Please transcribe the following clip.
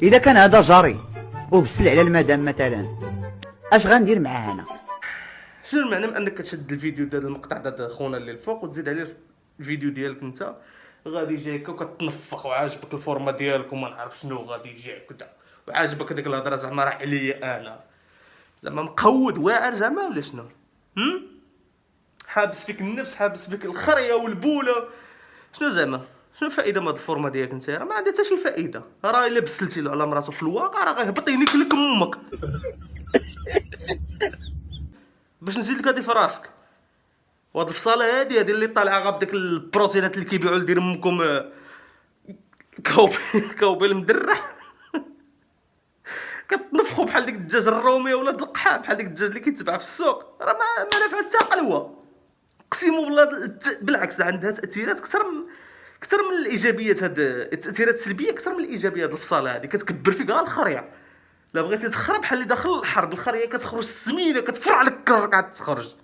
اذا كان هذا جاري وبسل على المدام مثلا، اش غندير معاه انا؟ شنو المعنى من انك كتشد الفيديو ديال المقطع ديال خونا اللي الفوق وتزيد عليه الفيديو ديالك انت غادي يجي هكا وكتنفخ وعاجبك الفورمه ديالك وما نعرف شنو غادي يجي هكذا وعاجبك هذيك الهضره زعما راه عليا انا زعما مقود واعر زعما ولا شنو؟ حابس فيك النفس، حابس فيك الخريه والبوله. شنو زعما شنو الفائده من هاد الفورمه ديالك انت؟ راه ما عندها حتى شي فائده. راه الا بسلتي له على مراته في الواقع راه غيهبط ينيك لك امك. باش نزيد لك هادي في راسك، وهاد الفصاله هادي اللي طالعه غا بداك البروتينات اللي كيبيعوا لدير امكم كاوبي المدرح كتنفخوا بحال ديك الدجاج الرومي ولا القحا، بحال ديك الدجاج اللي كيتباع في السوق. راه ما نافعه حتى قلوه. اقسم بالله بالعكس عندها تاثيرات اكثر من الايجابيات. هاد التاثيرات السلبيه اكثر من الايجابيات. الفصاله هادي كتكبر فيك غير الخريه. لا بغيتي تخرب بحال اللي داخل الحرب، الخريه كتخرج السمينه كتفرع لك الكرك عاد تخرج.